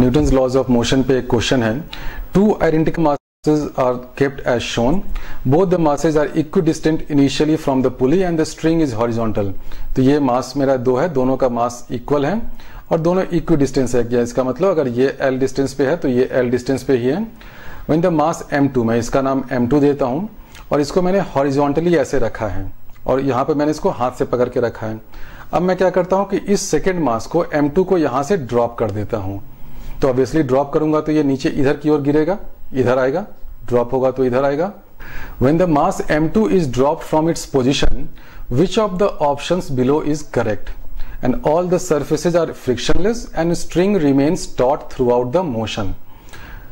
Newton's laws of motion पे एक question है। Two identical masses are kept as shown. Both the masses are equidistant initially from the pulley and the string is horizontal. तो ये मास मेरा दो है, दोनों का मास इक्वल है और दोनों इक्विडिस्टेंस है। क्या इसका मतलब, अगर ये L डिस्टेंस पे है तो ये L डिस्टेंस पे ही है। When the mass M2, मैं इसका नाम M2 देता हूँ और इसको मैंने हॉरिजॉन्टली ऐसे रखा है और यहाँ पे मैंने इसको हाथ से पकड़ के रखा है। अब मैं क्या करता हूँ कि इस सेकेंड मास को M2 को यहाँ से ड्रॉप कर देता हूँ। तो ऑब्वियसली ड्रॉप करूंगा तो ये नीचे इधर की ओर गिरेगा, इधर आएगा, ड्रॉप होगा तो इधर आएगा। When the mass M2 is dropped from its position, which of the options below is correct? And all the surfaces are frictionless and string remains taut throughout the motion.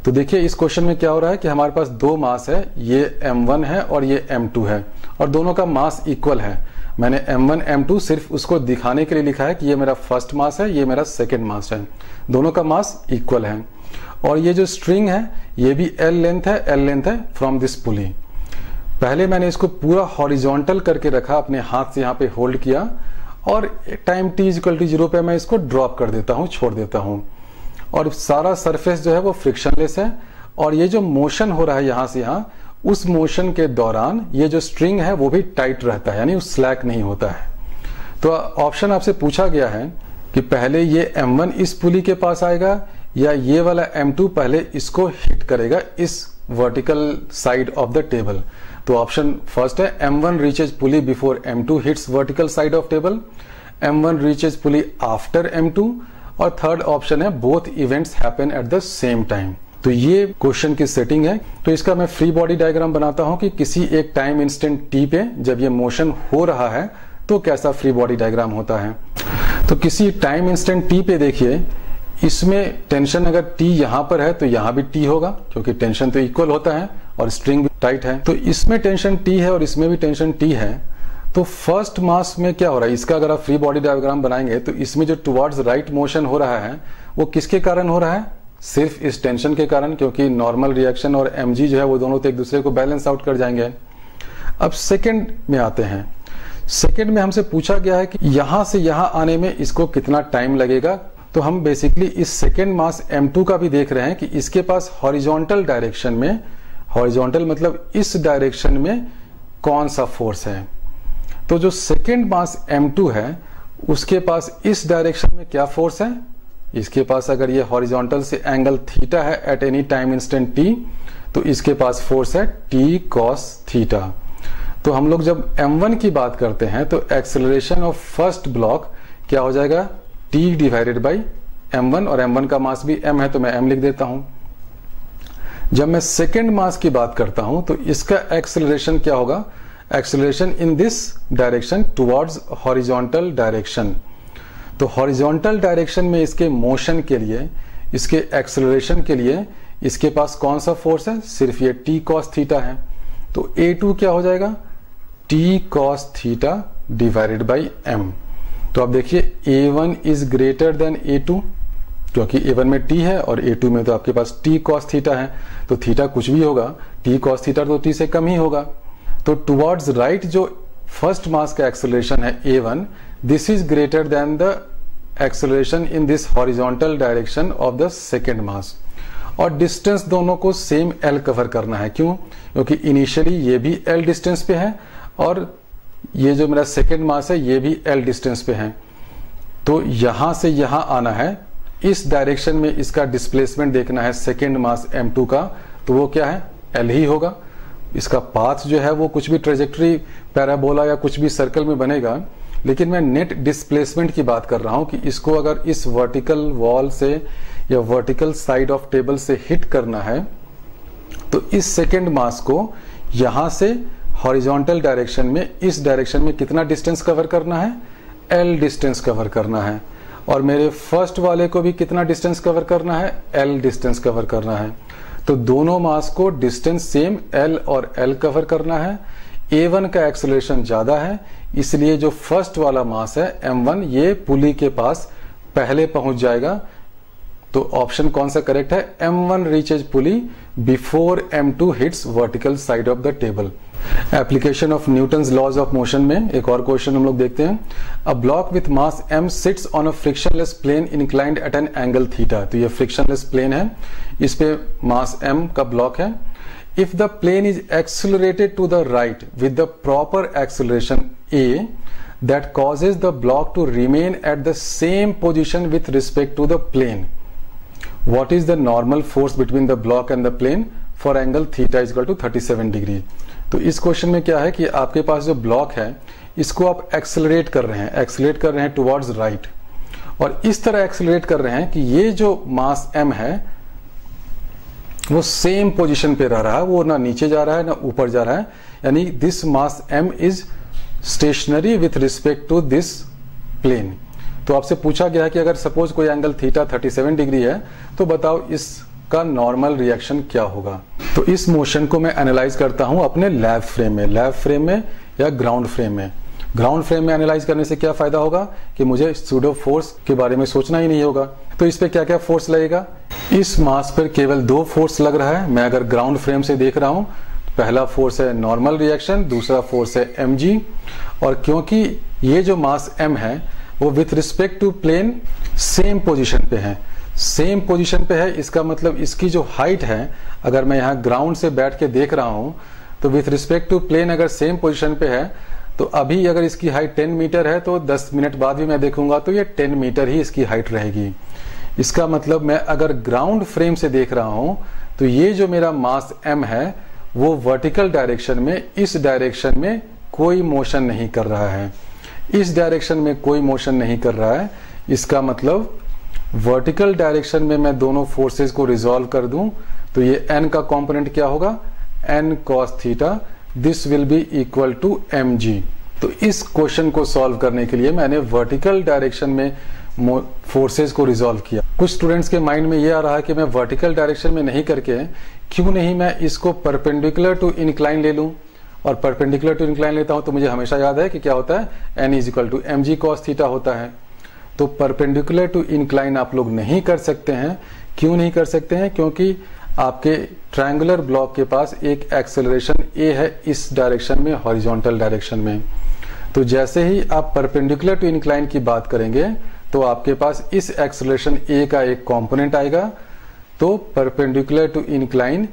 तो देखिए इस क्वेश्चन में क्या हो रहा है कि हमारे पास दो मास है, ये M1 है और ये M2 है और दोनों का मास इक्वल है। मैंने M1 M2 सिर्फ उसको दिखाने के लिए लिखा है कि ये मेरा फर्स्ट मास है, ये मेरा सेकेंड मास है, दोनों का मास इक्वल है। और ये जो स्ट्रिंग है ये भी L लेंथ है फ्रॉम दिस पुली। पहले मैंने इसको पूरा हॉरिजॉन्टल करके रखा, अपने हाथ से यहाँ पे होल्ड किया और टाइम t=0 पे मैं इसको ड्रॉप कर देता हूँ, छोड़ देता हूँ और सारा सरफेस जो है वो फ्रिक्शनलेस है। और ये जो मोशन हो रहा है यहाँ से यहाँ, उस मोशन के दौरान ये जो स्ट्रिंग है वो भी टाइट रहता है, यानी स्लैक नहीं होता है। तो ऑप्शन आपसे पूछा गया है कि पहले ये M1 इस पुली के पास आएगा या ये वाला M2 पहले इसको हिट करेगा इस vertical side of the table. तो ऑप्शन फर्स्ट है M1 reaches pulley before M2 hits vertical side of table, M1 reaches pulley after M2 और थर्ड ऑप्शन है both events happen at the same time. तो ये question की setting है। तो इसका मैं फ्री बॉडी डायग्राम बनाता हूं कि किसी एक टाइम इंस्टेंट t पे जब ये मोशन हो रहा है तो कैसा फ्री बॉडी डायग्राम होता है। तो किसी टाइम इंस्टेंट t पे देखिए, इसमें टेंशन अगर t यहां पर है तो यहां भी t होगा क्योंकि टेंशन तो इक्वल होता है और स्ट्रिंग भी टाइट है। तो इसमें टेंशन t है और इसमें भी टेंशन t है। तो फर्स्ट मास में क्या हो रहा है, इसका अगर आप फ्री बॉडी डायग्राम बनाएंगे तो इसमें जो टुवर्ड्स राइट मोशन हो रहा है वो किसके कारण हो रहा है, सिर्फ इस टेंशन के कारण, क्योंकि नॉर्मल रिएक्शन और mg जो है वो दोनों तो एक दूसरे को बैलेंस आउट कर जाएंगे। अब सेकेंड में आते हैं। सेकेंड में हमसे पूछा गया है कि यहां से यहां आने में इसको कितना टाइम लगेगा। तो हम बेसिकली इस सेकेंड मास M2 का भी देख रहे हैं कि इसके पास हॉरिजॉन्टल डायरेक्शन में, हॉरिजॉन्टल मतलब इस डायरेक्शन में कौन सा फोर्स है। तो जो सेकेंड मास M2 है उसके पास इस डायरेक्शन में क्या फोर्स है, इसके पास अगर ये हॉरिजॉन्टल से एंगल थीटा है at any time instant t, तो इसके पास फोर्स है t cos थीटा। तो हम लोग जब M1 की बात करते हैं तो एक्सेलरेशन ऑफ फर्स्ट ब्लॉक क्या हो जाएगा, t डिवाइडेड बाई M1 और M1 का मास भी m है तो मैं m लिख देता हूं। जब मैं सेकेंड मास की बात करता हूं तो इसका एक्सेलरेशन क्या होगा, acceleration in this direction towards horizontal direction. तो हॉरिजॉन्टल डायरेक्शन में इसके मोशन के लिए, इसके एक्सेलरेशन के लिए इसके पास कौन सा फोर्स है, सिर्फ ये t cos थीटा है। तो A2 क्या हो जाएगा, t cos theta divided by m। तो अब देखिए A1 is greater than A2 क्योंकि A1 में t है और A2 में तो आपके पास t cos थीटा है। तो थीटा कुछ भी होगा, t cos थीटा तो t से कम ही होगा। तो टुवर्ड्स राइट जो फर्स्ट मास का एक्सेलरेशन है A1, this is greater than the acceleration in this horizontal direction of the second mass. और डिस्टेंस दोनों को सेम L कवर करना है। क्यों, क्योंकि इनिशियली ये भी L डिस्टेंस पे है और ये जो मेरा सेकेंड मास है ये भी L डिस्टेंस पे है। तो यहां से यहां आना है, इस डायरेक्शन में इसका डिस्प्लेसमेंट देखना है सेकेंड मास M2 का, तो वो क्या है, L ही होगा। इसका पाथ जो है वो कुछ भी ट्रेजेक्टरी पैराबोला या कुछ भी सर्कल में बनेगा, लेकिन मैं नेट डिस्प्लेसमेंट की बात कर रहा हूं कि इसको अगर इस वर्टिकल वॉल से या वर्टिकल साइड ऑफ टेबल से हिट करना है तो इस सेकेंड मास को यहां से हॉरिजॉन्टल डायरेक्शन में, इस डायरेक्शन में कितना डिस्टेंस कवर करना है, L डिस्टेंस कवर करना है। और मेरे फर्स्ट वाले को भी कितना डिस्टेंस कवर करना है, L डिस्टेंस कवर करना है। तो दोनों मास को डिस्टेंस सेम L और L कवर करना है। A1 का एक्सेलरेशन ज्यादा है, इसलिए जो फर्स्ट वाला मास है M1 ये पुली के पास पहले पहुंच जाएगा। तो ऑप्शन कौन सा करेक्ट है, M1 reaches pulley before M2 hits vertical side of the table. Application of Newton's laws of motion में एक और क्वेश्चन हम लोग देखते हैं। A block with mass m sits on a frictionless plane inclined at an angle theta. तो ये frictionless plane है, इस पे मास m का ब्लॉक है। If the plane is accelerated to the right with the proper acceleration a that causes the block to remain at the same position with respect to the plane, what is the normal force between the block and the plane for angle theta is equal to 37 degree. तो इस question में क्या है कि आपके पास जो block है इसको आप एक्सेलरेट कर रहे हैं टुवर्ड्स राइट, और इस तरह एक्सेलरेट कर रहे हैं कि ये जो मास m है वो सेम पोजीशन पे रह रहा है, वो ना नीचे जा रहा है ना ऊपर जा रहा है, यानी this mass m is stationary with respect to this plane. तो आपसे पूछा गया है कि अगर सपोज कोई एंगल थीटा 37 डिग्री है तो बताओ इसका नॉर्मल रिएक्शन क्या होगा। तो इस मोशन को मैं एनालाइज करता हूं अपने लैब फ्रेम में या ग्राउंड फ्रेम में। ग्राउंड फ्रेम में एनालाइज करने से क्या फायदा होगा कि मुझे सूडो फोर्स के बारे में सोचना ही नहीं होगा। तो इस पे क्या क्या फोर्स लगेगा, इस मास पर केवल 2 फोर्स लग रहा है। मैं अगर ग्राउंड फ्रेम से देख रहा हूं, पहला फोर्स है नॉर्मल रिएक्शन, दूसरा फोर्स है mg, और क्योंकि ये जो मास m है वो with respect to plane same position पे है, इसका मतलब इसकी जो हाइट है, अगर मैं यहाँ ग्राउंड से बैठ के देख रहा हूं तो विथ रिस्पेक्ट टू प्लेन अगर सेम पोजीशन पे है तो अभी अगर इसकी हाइट 10 मीटर है तो 10 मिनट बाद भी मैं देखूंगा तो ये 10 मीटर ही इसकी हाइट रहेगी। इसका मतलब मैं अगर ग्राउंड फ्रेम से देख रहा हूं तो ये जो मेरा मास m है वो वर्टिकल डायरेक्शन में, इस डायरेक्शन में कोई मोशन नहीं कर रहा है, इस डायरेक्शन में कोई मोशन नहीं कर रहा है। इसका मतलब वर्टिकल डायरेक्शन में मैं दोनों फोर्सेस को रिजॉल्व कर दूं तो ये n का कंपोनेंट क्या होगा, n cos theta, this will be equal to mg। तो इस क्वेश्चन को सॉल्व करने के लिए मैंने वर्टिकल डायरेक्शन में फोर्सेस को रिजॉल्व किया। कुछ स्टूडेंट्स के माइंड में ये आ रहा है कि मैं वर्टिकल डायरेक्शन में नहीं करके क्यों नहीं मैं इसको परपेंडिकुलर टू इंक्लाइन ले लूं, और परपेंडिकुलर टू इंक्लाइन लेता हूं तो मुझे हमेशा याद है कि क्या होता है, n is equal to mg cos theta होता है। तो परपेंडिकुलर टू इंक्लाइन आप लोग नहीं कर सकते हैं। क्यों नहीं कर सकते हैं, क्योंकि आपके ट्रायंगुलर ब्लॉक के पास एक एक्सेलरेशन a है इस डायरेक्शन में, हॉरिजॉन्टल डायरेक्शन में। तो जैसे ही आप परपेंडिकुलर टू इंक्लाइन की बात करेंगे तो आपके पास इस एक्सेलरेशन a का एक कंपोनेंट आएगा। तो परपेंडिकुलर टू इंक्लाइन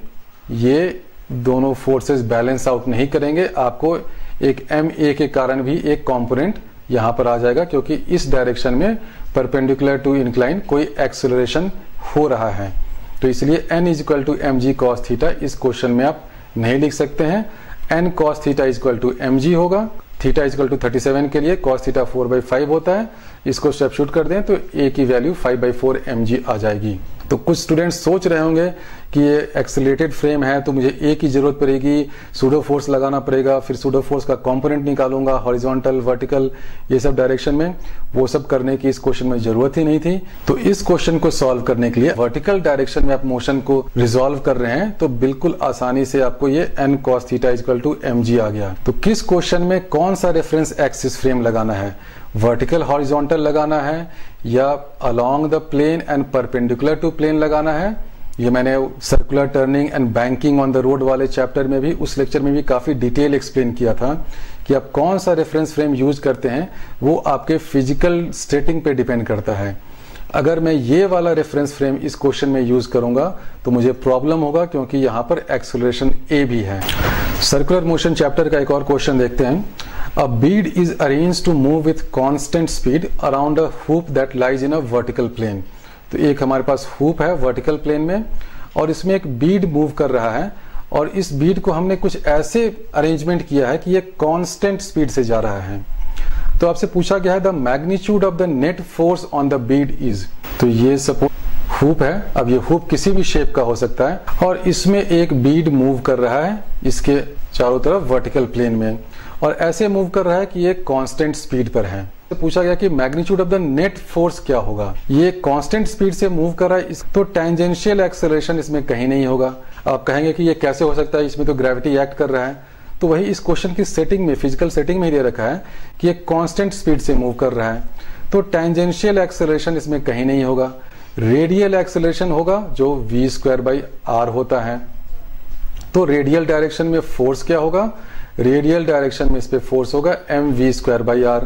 ये दोनों फोर्सेस बैलेंस आउट नहीं करेंगे, आपको एक ma के कारण भी एक कंपोनेंट यहां पर आ जाएगा, क्योंकि इस डायरेक्शन में परपेंडिकुलर टू इंक्लाइन कोई एक्सेलरेशन हो रहा है। तो इसलिए n is equal to mg cos theta इस क्वेश्चन में आप नहीं लिख सकते हैं। n cos theta is equal to mg होगा। थीटा इज इक्वल टू 37 के लिए cos थीटा 4/5 होता है, इसको सब्स्टिट्यूट कर दें तो a की वैल्यू 5/4 mg आ जाएगी। तो कुछ स्टूडेंट्स सोच रहे होंगे कि ये एक्सेलरेटेड फ्रेम है तो मुझे ए की जरूरत पड़ेगी, सूडो फोर्स लगाना पड़ेगा, फिर सूडो फोर्स का कंपोनेंट निकालूंगा हॉरिजॉन्टल वर्टिकल ये सब डायरेक्शन में। वो सब करने की इस क्वेश्चन में जरूरत ही नहीं थी। तो इस क्वेश्चन को सॉल्व करने के लिए वर्टिकल डायरेक्शन में आप मोशन को रिजॉल्व कर रहे हैं तो बिल्कुल आसानी से आपको ये n cos theta equal to mg आ गया। तो किस क्वेश्चन में कौन सा रेफरेंस एक्सिस फ्रेम लगाना है, वर्टिकल हॉरिजॉन्टल लगाना है या along the plane and perpendicular to plane लगाना है। ये मैंने circular turning and banking on the road वाले चैप्टर में भी, उस लेक्चर में भी काफी डिटेल एक्सप्लेन किया था कि आप कौन सा रेफरेंस फ्रेम यूज करते हैं, वो आपके फिजिकल स्टेटिंग पे डिपेंड करता है। अगर मैं ये वाला रेफरेंस फ्रेम इस क्वेश्चन में यूज करूंगा तो मुझे प्रॉब्लम होगा, क्योंकि यहाँ पर एक्सेलरेशन a भी है। सर्कुलर मोशन चैप्टर का एक और क्वेश्चन देखते हैं। A bead is arranged to move with constant speed around a hoop that lies in a vertical plane। तो एक हमारे पास hoop है वर्टिकल प्लेन में और इसमें एक बीड मूव कर रहा है, और इस बीड को हमने कुछ ऐसे अरेंजमेंट किया है कि ये कांस्टेंट स्पीड से जा रहा है। तो आपसे पूछा गया है the magnitude of the net force on the Beed is. तो ये सपोज हुप है, अब ये हुप किसी भी शेप का हो सकता है और इसमें एक बीड मूव कर रहा है इसके चारों तरफ वर्टिकल प्लेन में, और ऐसे मूव कर रहा है कि ये कांस्टेंट स्पीड पर है। तो पूछा गया कि magnitude of the net force क्या होगा। ये कांस्टेंट स्पीड से मूव कर रहा है, तो टेंजेंशियल एक्सेलरेशन इसमें कहीं नहीं होगा। आप कहेंगे कि ये कैसे हो सकता है, इसमें तो ग्रेविटी एक्ट कर रहा है। तो वही इस क्वेश्चन की सेटिंग में, फिजिकल सेटिंग में ही दे रखा है कि ये कांस्टेंट स्पीड से मूव कर रहा है, तो टेंजेंशियल एक्सेलरेशन इसमें कहीं नहीं होगा। रेडियल एक्सेलरेशन होगा जो v² by r होता है। तो रेडियल डायरेक्शन में फोर्स क्या होगा, रेडियल डायरेक्शन में इस पे फोर्स होगा mv²/r।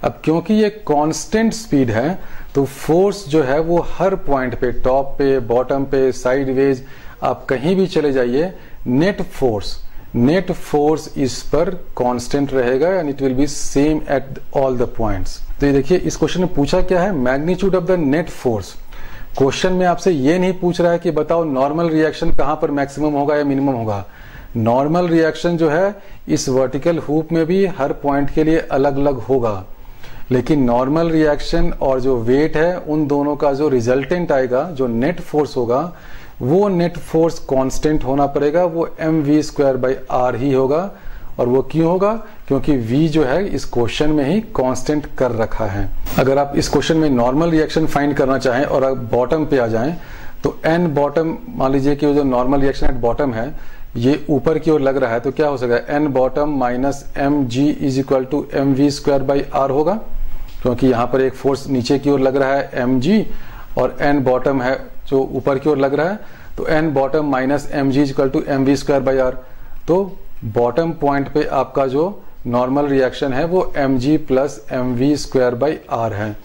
अब क्योंकि ये कांस्टेंट स्पीड है तो फोर्स जो है वो हर पॉइंट पे, टॉप पे, बॉटम पे, साइडवेज, आप कहीं भी चले जाइए, नेट फोर्स इस पर कांस्टेंट रहेगा and it will be same at all the points. तो ये देखिए इस क्वेश्चन में पूछा क्या है, magnitude of the net force. Question में आपसे ये नहीं पूछ रहा है कि बताओ नॉर्मल रिएक्शन कहां पर मैक्सिमम होगा या मिनिमम होगा। नॉर्मल रिएक्शन जो है इस वर्टिकल हुप में भी हर पॉइंट के लिए अलग अलग होगा, लेकिन नॉर्मल रिएक्शन और जो वेट है उन दोनों का जो रिजल्टेंट आएगा, जो नेट फोर्स होगा, वो नेट फोर्स कांस्टेंट होना पड़ेगा, वो mv²/r ही होगा। और वो क्यों होगा? क्योंकि v जो है इस क्वेश्चन में ही कांस्टेंट कर रखा है। अगर आप इस क्वेश्चन में नॉर्मल रिएक्शन फाइंड करना चाहें और आप बॉटम पे आ जाएं तो n बॉटम, मान लीजिए कि जो नॉर्मल रिएक्शन एट बॉटम है ये ऊपर की ओर लग रहा है, तो क्या हो सकेगा, n bottom minus mg is equal to mv²/r होगा, क्योंकि यहाँ पर एक फोर्स नीचे की ओर लग रहा है mg और n बॉटम है जो ऊपर की ओर लग रहा है, तो n bottom minus mg is equal to mv²/r। तो बॉटम पॉइंट पे आपका जो नॉर्मल रिएक्शन है वो mg प्लस mv²/r है।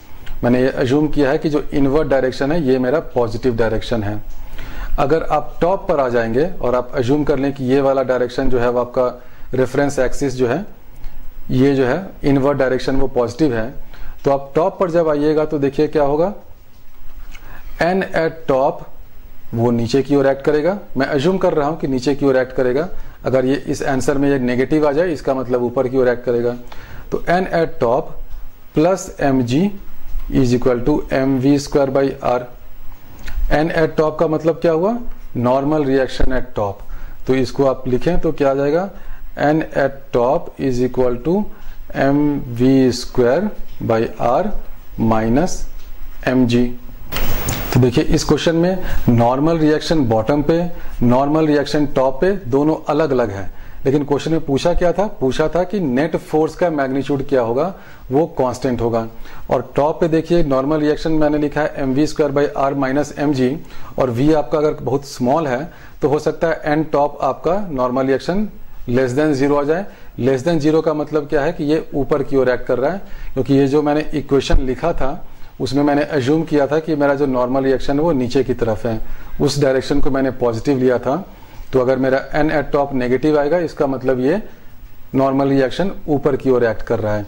मैंने ये अज्यूम किया है कि जो इनवर्ट डायरेक्शन है ये मेरा पॉजिटिव डायरेक्शन है। अगर आप टॉप पर आ जाएंगे और आप अज्यूम कर लें कि ये वाला डायरेक्शन जो है वो आपका रेफरेंस एक्सिस जो है, ये जो है इनवर्ट डायरेक्शन वो पॉजिटिव है, तो आप टॉप पर जब आइएगा तो देखिए क्या होगा, n एट टॉप वो नीचे की ओर एक्ट करेगा। मैं अज्यूम कर रहा हूं कि नीचे की ओर एक्ट करेगा, अगर ये इस आंसर में एक नेगेटिव आ जाए इसका मतलब ऊपर की ओर एक्ट करेगा। तो n at top plus mg is equal to mv²/r। n at top का मतलब क्या हुआ, नॉर्मल रिएक्शन एट टॉप। तो इसको आप लिखें तो क्या आ जाएगा, n at top is equal to mv²/r minus mg। तो देखिए इस क्वेश्चन में नॉर्मल रिएक्शन बॉटम पे, नॉर्मल रिएक्शन टॉप पे दोनों अलग अलग है, लेकिन क्वेश्चन में पूछा क्या था, पूछा था कि नेट फोर्स का मैग्नीट्यूड क्या होगा, वो कांस्टेंट होगा। और टॉप पे देखिए नॉर्मल रिएक्शन मैंने लिखा है mv²/r माइनस mg, और v आपका अगर बहुत स्मॉल है तो हो सकता है n टॉप आपका नॉर्मल रिएक्शन लेस देन 0 आ जाए। लेस देन 0 का मतलब क्या है कि ये ऊपर की ओर एक्ट कर रहा है, क्योंकि ये जो मैंने इक्वेशन लिखा था उसमें मैंने अज्यूम किया था कि मेरा जो नॉर्मल रिएक्शन है वो नीचे की तरफ है, उस डायरेक्शन को मैंने पॉजिटिव लिया था। तो अगर मेरा n एट टॉप नेगेटिव आएगा इसका मतलब ये नॉर्मल रिएक्शन ऊपर की ओर एक्ट कर रहा है।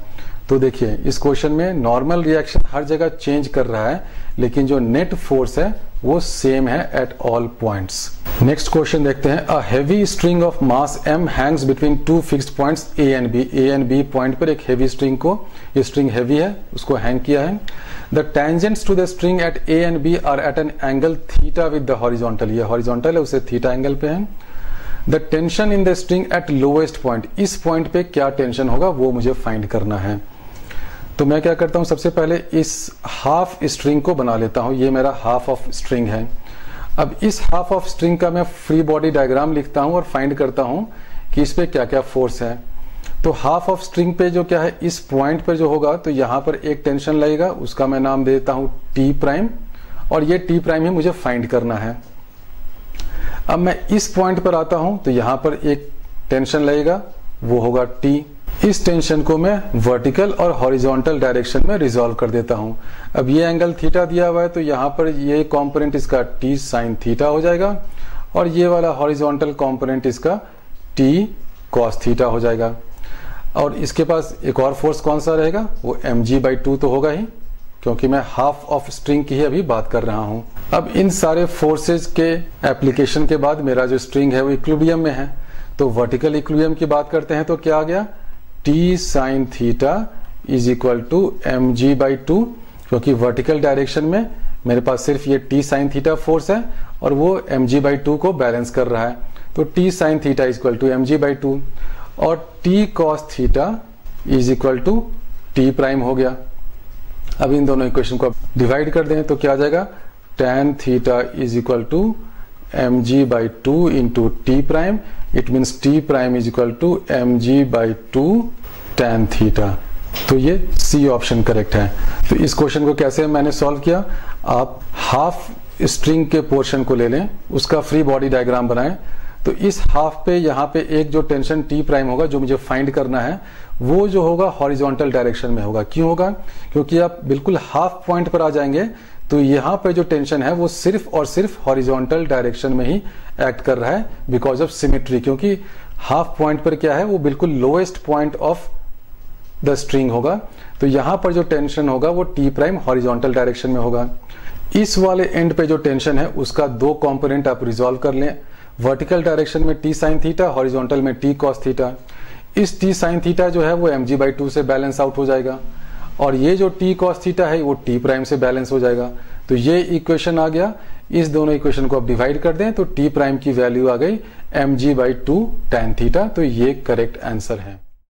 तो देखिए इस क्वेश्चन में नॉर्मल रिएक्शन हर जगह चेंज कर रहा है, लेकिन जो नेट फोर्स है वो सेम है at all points. Next question देखते हैं। A heavy string of mass m Hanks between two fixed points a and b। a and b point पर एक हेवी स्ट्रिंग को, ये स्ट्रिंग हेवी है उसको हैंग किया है। The tangents to the string at a and b are at an angle theta with the horizontal. ये horizontal है उसे थीटा एंगल पे है। The tension in the string at lowest point, इस पॉइंट पे क्या टेंशन होगा वो मुझे फाइंड करना है। तो मैं क्या करता हूं, सबसे पहले इस हाफ स्ट्रिंग को बना लेता हूं। ये मेरा हाफ ऑफ स्ट्रिंग है। अब इस हाफ ऑफ स्ट्रिंग का मैं फ्री बॉडी डायग्राम लिखता हूं और फाइंड करता हूं कि इस पे क्या क्या फोर्स है। तो हाफ ऑफ स्ट्रिंग पे जो क्या है, इस पॉइंट पे जो होगा तो यहां पर एक टेंशन लगेगा, उसका मैं नाम देता हूं T', और ये T' ही मुझे फाइंड करना है। अब मैं इस पॉइंट पर आता हूं तो यहां पर एक टेंशन लगेगा, वो होगा T। इस टेंशन को मैं वर्टिकल और हॉरिजॉन्टल डायरेक्शन में रिजॉल्व कर देता हूं। अब ये एंगल थीटा दिया हुआ है तो यहां पर ये कंपोनेंट इसका T sin थीटा हो जाएगा, और ये वाला हॉरिजॉन्टल कंपोनेंट इसका T cos थीटा हो जाएगा। और इसके पास एक और फोर्स कौन सा रहेगा, वो mg/2 तो होगा ही, क्योंकि मैं हाफ ऑफ स्ट्रिंग की ही अभी बात कर रहा हूं। अब इन सारे फोर्सेज के एप्लीकेशन के बाद मेरा जो स्ट्रिंग है वो इक्विलिब्रियम में है। तो वर्टिकल इक्विलिब्रियम की बात करते हैं तो क्या आ गया, T sin theta is equal to mg/2, क्योंकि वर्टिकल डायरेक्शन में मेरे पास सिर्फ ये T sin थीटा फोर्स है और वो mg/2 को बैलेंस कर रहा है। तो T sin theta is equal to mg/2, और T cos theta is equal to T' हो गया। अब इन दोनों इक्वेशन को डिवाइड कर दें तो क्या आ जाएगा, tan theta is equal to mg/2 into T', it means T' is equal to mg/2 tan theta. तो ये C ऑप्शन करेक्ट है। तो इस क्वेश्चन को कैसे मैंने सॉल्व किया, आप हाफ स्ट्रिंग के पोर्शन को ले लें, उसका फ्री बॉडी डायग्राम बनाएं, तो इस हाफ पे यहाँ पे एक जो टेंशन टी प्राइम होगा जो मुझे फाइंड करना है, वो जो होगा हॉरिजॉन्टल डायरेक्शन में होगा। क्यों होगा? क्योंकि आप बिल्कुल हाफ पॉइंट पर आ जाएंगे तो यहाँ पे जो टेंशन है वो सिर्फ और सिर्फ हॉरिजॉन्टल डायरेक्शन में ही एक्ट कर रहा है बिकॉज ऑफ सिमेट्री। क्योंकि हाफ पॉइंट पर क्या है, वो बिल्कुल lowest point of the string होगा। तो यहां पर जो टेंशन होगा वो टी प्राइम हॉरिजॉन्टल डायरेक्शन में होगा। इस वाले एंड पे जो टेंशन है उसका दो कंपोनेंट आप रिजॉल्व कर लें। वर्टिकल डायरेक्शन में टी साइन थीटा, हॉरिजॉन्टल में टी कॉस थीटा। इस टी साइन थीटा जो है वो mg/2 से बैलेंस आउट हो जाएगा और ये जो टी कॉस थीटा है वो टी प्राइम से बैलेंस हो जाएगा। तो ये इक्वेशन आ गया। इस दोनों इक्वेशन को आप डिवाइड कर दें तो टी प्राइम की वैल्यू आ गई mg/2 tan थीटा। तो ये करेक्ट आंसर है।